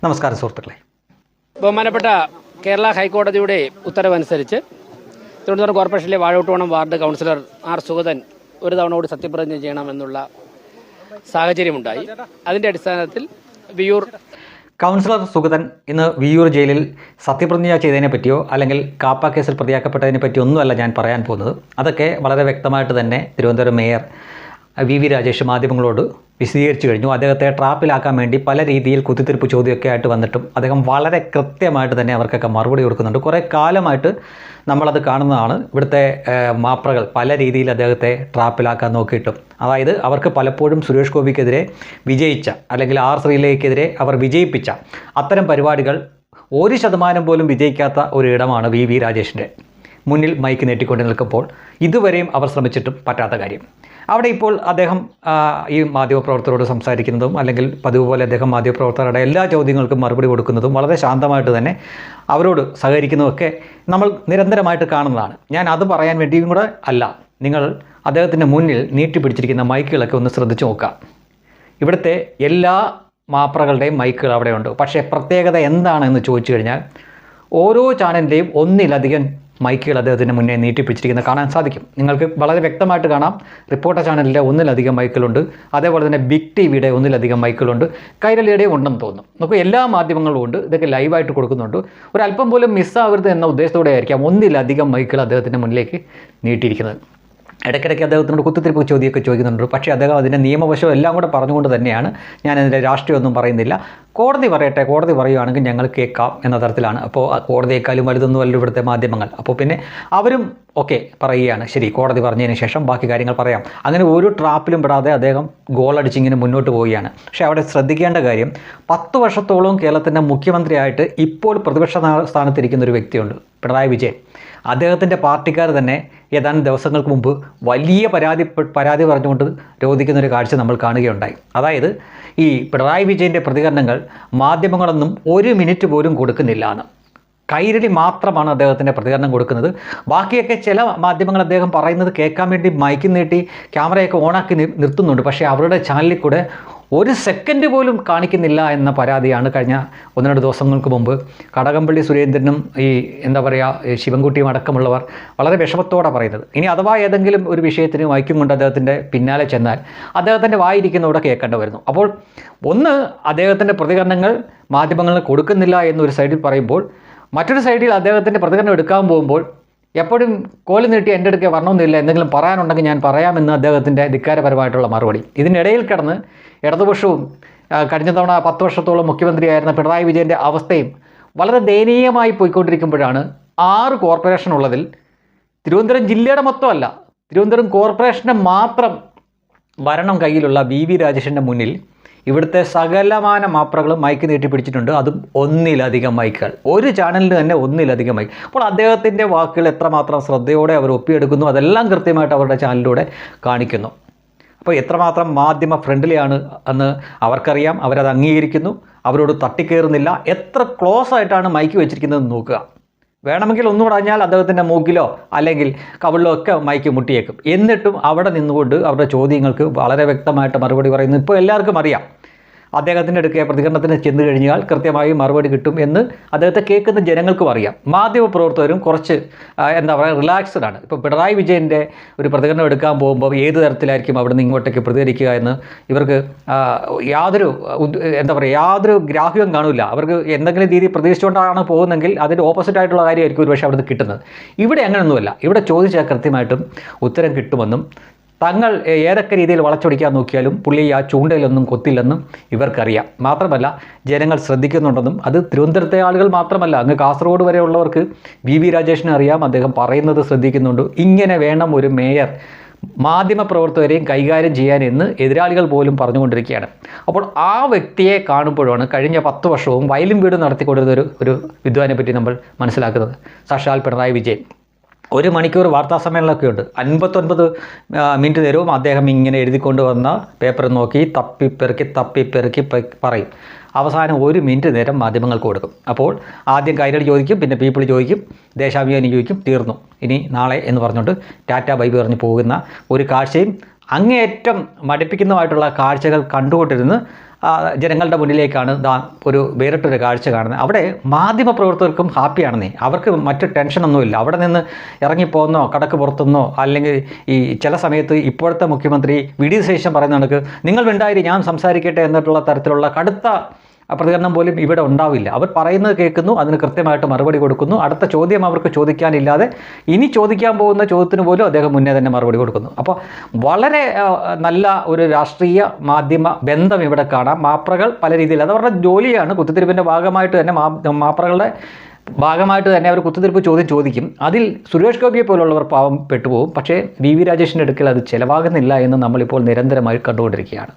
നമസ്കാരം സുഹൃത്തുക്കളെ. ബഹുമാനപ്പെട്ട കേരള ഹൈക്കോടതിയുടെ ഉത്തരവനുസരിച്ച് തിരുവനന്തപുരം കോർപ്പറേഷനിലെ Vazhottukonam ward councillor R Sugathan ഒരു തവണ കൂടി സത്യപ്രതിജ്ഞ ചെയ്യണമെന്നുള്ള സാഹചര്യമുണ്ടായി. അതിൻ്റെ അടിസ്ഥാനത്തിൽ വിയൂർ കൗൺസിലർ സുഗതൻ ഇന്ന് വിയൂർ ജയിലിൽ സത്യപ്രതിജ്ഞ ചെയ്തതിനെ പറ്റിയോ അല്ലെങ്കിൽ കാപ്പ കേസിൽ പ്രതിയാക്കപ്പെട്ടതിനെ പറ്റിയോ ഒന്നുമല്ല ഞാൻ പറയാൻ പോകുന്നത്. അതൊക്കെ വളരെ വ്യക്തമായിട്ട് തന്നെ തിരുവനന്തപുരം മേയർ വി രാജേഷ് മാധ്യമങ്ങളോട് വിശദീകരിച്ചു കഴിഞ്ഞു. അദ്ദേഹത്തെ ട്രാപ്പിലാക്കാൻ വേണ്ടി പല രീതിയിൽ കുത്തിത്തിരിപ്പ് ചോദ്യമൊക്കെ ആയിട്ട് വന്നിട്ടും അദ്ദേഹം വളരെ കൃത്യമായിട്ട് തന്നെ അവർക്കൊക്കെ മറുപടി കൊടുക്കുന്നുണ്ട്. കുറേ കാലമായിട്ട് നമ്മളത് കാണുന്നതാണ്. ഇവിടുത്തെ മാപ്രകൾ പല രീതിയിൽ അദ്ദേഹത്തെ ട്രാപ്പിലാക്കാൻ നോക്കിയിട്ടും, അതായത് അവർക്ക് പലപ്പോഴും സുരേഷ് ഗോപിക്കെതിരെ വിജയിച്ച അല്ലെങ്കിൽ ആർ ശ്രീലയ്ക്കെതിരെ അവർ വിജയിപ്പിച്ച അത്തരം പരിപാടികൾ 1% പോലും വിജയിക്കാത്ത ഒരു ഇടമാണ് വി രാജേഷിൻ്റെ. മുന്നിൽ മൈക്ക് നീട്ടിക്കൊണ്ട് നിൽക്കുമ്പോൾ ഇതുവരെയും അവർ ശ്രമിച്ചിട്ടും പറ്റാത്ത കാര്യം. അവിടെ ഇപ്പോൾ അദ്ദേഹം ഈ മാധ്യമപ്രവർത്തകരോട് സംസാരിക്കുന്നതും അല്ലെങ്കിൽ പതിവ് പോലെ അദ്ദേഹം മാധ്യമപ്രവർത്തകരുടെ എല്ലാ ചോദ്യങ്ങൾക്കും മറുപടി കൊടുക്കുന്നതും വളരെ ശാന്തമായിട്ട് തന്നെ അവരോട് സഹകരിക്കുന്നതൊക്കെ നമ്മൾ നിരന്തരമായിട്ട് കാണുന്നതാണ്. ഞാൻ അത് പറയാൻ വേണ്ടിയും കൂടെ അല്ല, നിങ്ങൾ അദ്ദേഹത്തിൻ്റെ മുന്നിൽ നീട്ടിപ്പിടിച്ചിരിക്കുന്ന മൈക്കുകളൊക്കെ ഒന്ന് ശ്രദ്ധിച്ചു നോക്കുക. ഇവിടുത്തെ എല്ലാ മാപ്രകളുടെയും മൈക്കുകൾ അവിടെയുണ്ട്. പക്ഷേ പ്രത്യേകത എന്താണെന്ന് ചോദിച്ചു കഴിഞ്ഞാൽ ഓരോ ചാനലിൻ്റെയും ഒന്നിലധികം മൈക്കുകൾ അദ്ദേഹത്തിന് മുന്നേ നീട്ടിപ്പിടിച്ചിരിക്കുന്നത് കാണാൻ സാധിക്കും. നിങ്ങൾക്ക് വളരെ വ്യക്തമായിട്ട് കാണാം. റിപ്പോർട്ടർ ചാനലിൻ്റെ ഒന്നിലധികം മൈക്കുകളുണ്ട്. അതേപോലെ തന്നെ ബിഗ് ടിവിയുടെ ഒന്നിലധികം മൈക്കുകളുണ്ട്. കൈരളിയുടെയും ഉണ്ടെന്ന് തോന്നുന്നു. നമുക്ക് എല്ലാ മാധ്യമങ്ങളും ഉണ്ട്. ഇതൊക്കെ ലൈവായിട്ട് കൊടുക്കുന്നുണ്ട്. ഒരല്പം പോലും മിസ്സാവരുത് എന്ന ഉദ്ദേശത്തോടെ ആയിരിക്കാം ഒന്നിലധികം മൈക്കുകൾ അദ്ദേഹത്തിൻ്റെ മുന്നിലേക്ക് നീട്ടിയിരിക്കുന്നത്. ഇടയ്ക്കിടയ്ക്ക് അദ്ദേഹത്തിനോട് കുത്തിത്തിരിപ്പ് ചോദ്യമൊക്കെ ചോദിക്കുന്നുണ്ട്. പക്ഷേ അദ്ദേഹം അതിൻ്റെ നിയമവശം എല്ലാം കൂടെ പറഞ്ഞുകൊണ്ട് തന്നെയാണ്. ഞാനതിൻ്റെ രാഷ്ട്രീയമൊന്നും പറയുന്നില്ല. കോടതി പറയട്ടെ, കോടതി പറയുകയാണെങ്കിൽ ഞങ്ങൾ കേൾക്കാം എന്ന തരത്തിലാണ്. അപ്പോൾ കോടതിയേക്കാളും വലുതൊന്നുമല്ല ഇവിടുത്തെ മാധ്യമങ്ങൾ. അപ്പോൾ പിന്നെ അവരും ഓക്കെ പറയുകയാണ്, ശരി കോടതി പറഞ്ഞതിന് ശേഷം ബാക്കി കാര്യങ്ങൾ പറയാം. അങ്ങനെ ഒരു ട്രാപ്പിലും പെടാതെ അദ്ദേഹം ഗോളടിച്ചിങ്ങനെ മുന്നോട്ട് പോവുകയാണ്. പക്ഷേ അവിടെ ശ്രദ്ധിക്കേണ്ട കാര്യം, 10 വർഷത്തോളം കേരളത്തിൻ്റെ മുഖ്യമന്ത്രിയായിട്ട് ഇപ്പോൾ പ്രതിപക്ഷ സ്ഥാനത്തിരിക്കുന്ന ഒരു വ്യക്തിയുണ്ട്, പിണറായി വിജയൻ. അദ്ദേഹത്തിൻ്റെ പാർട്ടിക്കാർ തന്നെ ഏതാനും ദിവസങ്ങൾക്ക് മുമ്പ് വലിയ പരാതി പറഞ്ഞുകൊണ്ട് രോധിക്കുന്നൊരു കാഴ്ച നമ്മൾ കാണുകയുണ്ടായി. അതായത് ഈ പിണറായി വിജയൻ്റെ പ്രതികരണങ്ങൾ മാധ്യമങ്ങളൊന്നും 1 മിനിറ്റ് പോലും കൊടുക്കുന്നില്ല എന്ന്. കൈരളി മാത്രമാണ് അദ്ദേഹത്തിൻ്റെ പ്രതികരണം കൊടുക്കുന്നത്. ബാക്കിയൊക്കെ ചില മാധ്യമങ്ങൾ അദ്ദേഹം പറയുന്നത് കേൾക്കാൻ വേണ്ടി മൈക്ക് നീട്ടി ക്യാമറയൊക്കെ ഓണാക്കി നിർത്തുന്നുണ്ട്. പക്ഷേ അവരുടെ ചാനലിൽ കൂടെ 1 സെക്കൻഡ് പോലും കാണിക്കുന്നില്ല എന്ന പരാതിയാണ് കഴിഞ്ഞ 1-2 ദിവസങ്ങൾക്ക് മുമ്പ് കടകംപള്ളി സുരേന്ദ്രനും ഈ എന്താ പറയുക ശിവൻകുട്ടിയും അടക്കമുള്ളവർ വളരെ വിഷമത്തോടെ പറയുന്നത്. ഇനി അഥവാ ഏതെങ്കിലും ഒരു വിഷയത്തിന് മൈക്കും കൊണ്ട് അദ്ദേഹത്തിൻ്റെ പിന്നാലെ ചെന്നാൽ അദ്ദേഹത്തിൻ്റെ വായിരിക്കുന്നവിടെ കേൾക്കേണ്ടി വരുന്നു. അപ്പോൾ ഒന്ന്, അദ്ദേഹത്തിൻ്റെ പ്രതികരണങ്ങൾ മാധ്യമങ്ങൾ കൊടുക്കുന്നില്ല എന്നൊരു സൈഡിൽ പറയുമ്പോൾ, മറ്റൊരു സൈഡിൽ അദ്ദേഹത്തിൻ്റെ പ്രതികരണം എടുക്കാൻ പോകുമ്പോൾ എപ്പോഴും കോല് നീട്ടി എൻ്റെ അടുക്കെ വരണമെന്നില്ല, എന്തെങ്കിലും പറയാനുണ്ടെങ്കിൽ ഞാൻ പറയാമെന്ന് അദ്ദേഹത്തിൻ്റെ ധിക്കാരപരമായിട്ടുള്ള മറുപടി. ഇതിനിടയിൽ കിടന്ന് ഇടതുപക്ഷവും കഴിഞ്ഞ തവണ 10 വർഷത്തോളം മുഖ്യമന്ത്രിയായിരുന്ന പിണറായി വിജയൻ്റെ അവസ്ഥയും വളരെ ദയനീയമായി പോയിക്കൊണ്ടിരിക്കുമ്പോഴാണ് 6 കോർപ്പറേഷൻ ഉള്ളതിൽ തിരുവനന്തപുരം ജില്ലയുടെ മൊത്തമല്ല, തിരുവനന്തപുരം കോർപ്പറേഷൻ്റെ മാത്രം ഭരണം കയ്യിലുള്ള വി രാജേഷിൻ്റെ മുന്നിൽ ഇവിടുത്തെ സകലമാന മാപ്രകളും മൈക്ക് നീട്ടിപ്പിടിച്ചിട്ടുണ്ട്. അതും ഒന്നിലധികം മൈക്കുകൾ, ഒരു ചാനലിന് തന്നെ ഒന്നിലധികം മൈക്ക്. അപ്പോൾ അദ്ദേഹത്തിൻ്റെ വാക്കുകൾ എത്രമാത്രം ശ്രദ്ധയോടെ അവർ ഒപ്പിയെടുക്കുന്നു അതെല്ലാം കൃത്യമായിട്ട് അവരുടെ ചാനലിലൂടെ കാണിക്കുന്നു. അപ്പോൾ എത്രമാത്രം മാധ്യമ ഫ്രണ്ട്ലിയാണ് എന്ന് അവർക്കറിയാം. അവരത് അംഗീകരിക്കുന്നു. അവരോട് തട്ടിക്കയറുന്നില്ല. എത്ര ക്ലോസ് ആയിട്ടാണ് മൈക്ക് വെച്ചിരിക്കുന്നതെന്ന് നോക്കുക. വേണമെങ്കിൽ ഒന്നും പറഞ്ഞാൽ അദ്ദേഹത്തിൻ്റെ മൂക്കിലോ അല്ലെങ്കിൽ കവിളിലോ ഒക്കെ മൈക്ക് മുട്ടിയേക്കും. എന്നിട്ടും അവിടെ നിന്നുകൊണ്ട് അവരുടെ ചോദ്യങ്ങൾക്ക് വളരെ വ്യക്തമായിട്ട് മറുപടി പറയുന്നു. ഇപ്പോൾ എല്ലാവർക്കും അറിയാം അദ്ദേഹത്തിൻ്റെ അടുക്കെ പ്രതികരണത്തിന് ചെന്ന് കഴിഞ്ഞാൽ കൃത്യമായി മറുപടി കിട്ടും എന്ന് അദ്ദേഹത്തെ കേൾക്കുന്ന ജനങ്ങൾക്കും അറിയാം. മാധ്യമപ്രവർത്തകരും കുറച്ച് എന്താ പറയുക റിലാക്സ്ഡ് ആണ്. ഇപ്പോൾ പിണറായി വിജയൻ്റെ ഒരു പ്രതികരണം എടുക്കാൻ പോകുമ്പോൾ ഏത് തരത്തിലായിരിക്കും അവിടെ നിന്ന് ഇങ്ങോട്ടേക്ക് പ്രതികരിക്കുക എന്ന് ഇവർക്ക് യാതൊരു ഗ്രാഹ്യവും കാണില്ല. അവർക്ക് എന്തെങ്കിലും രീതി പ്രതീക്ഷിച്ചുകൊണ്ടാണ് പോകുന്നതെങ്കിൽ അതിൻ്റെ ഓപ്പോസിറ്റ് ആയിട്ടുള്ള കാര്യമായിരിക്കും ഒരു പക്ഷേ അവിടുന്ന് കിട്ടുന്നത്. ഇവിടെ അങ്ങനെയൊന്നുമല്ല. ഇവിടെ ചോദിച്ചാൽ കൃത്യമായിട്ടും ഉത്തരം കിട്ടുമെന്നും തങ്ങൾ ഏതൊക്കെ രീതിയിൽ വളച്ചൊടിക്കാൻ നോക്കിയാലും പുള്ളി ആ ചൂണ്ടയിലൊന്നും കൊത്തില്ലെന്നും ഇവർക്കറിയാം. മാത്രമല്ല ജനങ്ങൾ ശ്രദ്ധിക്കുന്നുണ്ടെന്നും, അത് തിരുവനന്തപുരത്തെ ആളുകൾ മാത്രമല്ല, അങ്ങ് കാസർഗോഡ് വരെയുള്ളവർക്ക് വി രാജേഷിനെ അറിയാം. അദ്ദേഹം പറയുന്നത് ശ്രദ്ധിക്കുന്നുണ്ട്. ഇങ്ങനെ വേണം ഒരു മേയർ മാധ്യമപ്രവർത്തകരെയും കൈകാര്യം ചെയ്യാൻ എന്ന് എതിരാളികൾ പോലും പറഞ്ഞുകൊണ്ടിരിക്കുകയാണ്. അപ്പോൾ ആ വ്യക്തിയെ കാണുമ്പോഴാണ് കഴിഞ്ഞ 10 വർഷവും വയലും വീട് നടത്തിക്കൊണ്ടിരുന്ന ഒരു വിദ്വാനെ പറ്റി നമ്മൾ മനസ്സിലാക്കുന്നത്. സാക്ഷാൽ പിണറായി വിജയൻ. 1 മണിക്കൂർ വാർത്താ സമ്മേളനമൊക്കെ ഉണ്ട്. 59 മിനിറ്റ് നേരവും അദ്ദേഹം ഇങ്ങനെ എഴുതിക്കൊണ്ട് വന്ന പേപ്പർ നോക്കി തപ്പിപ്പെറുക്കി പറയും. അവസാനം 1 മിനിറ്റ് നേരം മാധ്യമങ്ങൾക്ക് കൊടുക്കും. അപ്പോൾ ആദ്യം കൈരളി ചോദിക്കും, പിന്നെ പീപ്പിൾ ചോദിക്കും, ദേശാഭിമാനി ചോദിക്കും, തീർന്നു, ഇനി നാളെ എന്ന് പറഞ്ഞുകൊണ്ട് ടാറ്റ ബൈ ബൈ പറഞ്ഞ് പോകുന്ന ഒരു കാഴ്ചയും അങ്ങേയറ്റം മടുപ്പിക്കുന്നതായിട്ടുള്ള കാഴ്ചകൾ കണ്ടുകൊണ്ടിരുന്ന് ജനങ്ങളുടെ മുന്നിലേക്കാണ് ഒരു വേറിട്ടൊരു കാഴ്ച കാണുന്നത്. അവിടെ മാധ്യമപ്രവർത്തകർക്കും ഹാപ്പിയാണെന്നേ, അവർക്ക് മറ്റ് ടെൻഷനൊന്നുമില്ല. അവിടെ നിന്ന് ഇറങ്ങിപ്പോകുന്നോ കടക്ക് പുറത്തുനിന്നോ അല്ലെങ്കിൽ ഈ ചില സമയത്ത് ഇപ്പോഴത്തെ മുഖ്യമന്ത്രി വി.ഡി. സതീശൻ പറയുന്ന കണക്ക് നിങ്ങൾ മിണ്ടായിരി ഞാൻ സംസാരിക്കട്ടെ എന്നിട്ടുള്ള തരത്തിലുള്ള കടുത്ത പ്രതികരണം പോലും ഇവിടെ ഉണ്ടാവില്ല. അവർ പറയുന്നത് കേൾക്കുന്നു, അതിന് കൃത്യമായിട്ട് മറുപടി കൊടുക്കുന്നു. അടുത്ത ചോദ്യം അവർക്ക് ചോദിക്കാനില്ലാതെ ഇനി ചോദിക്കാൻ പോകുന്ന ചോദ്യത്തിന് പോലും അദ്ദേഹം മുന്നേ തന്നെ മറുപടി കൊടുക്കുന്നു. അപ്പോൾ വളരെ നല്ല ഒരു രാഷ്ട്രീയ മാധ്യമ ബന്ധം ഇവിടെ കാണാം. മാപ്രകൾ പല രീതിയിൽ അത് അവരുടെ ജോലിയാണ്. കുത്തിത്തിരിപ്പിൻ്റെ ഭാഗമായിട്ട് തന്നെ മാപ്രകളുടെ ഭാഗമായിട്ട് തന്നെ അവർ കുത്തിത്തിരിപ്പ് ചോദിക്കും. അതിൽ സുരേഷ് ഗോപിയെ പോലുള്ളവർ പാവം പെട്ടുപോകും. പക്ഷേ വി രാജേഷിൻ്റെ അടുക്കൽ അത് ചിലവാകുന്നില്ല എന്ന് നമ്മളിപ്പോൾ നിരന്തരമായി കണ്ടുകൊണ്ടിരിക്കുകയാണ്.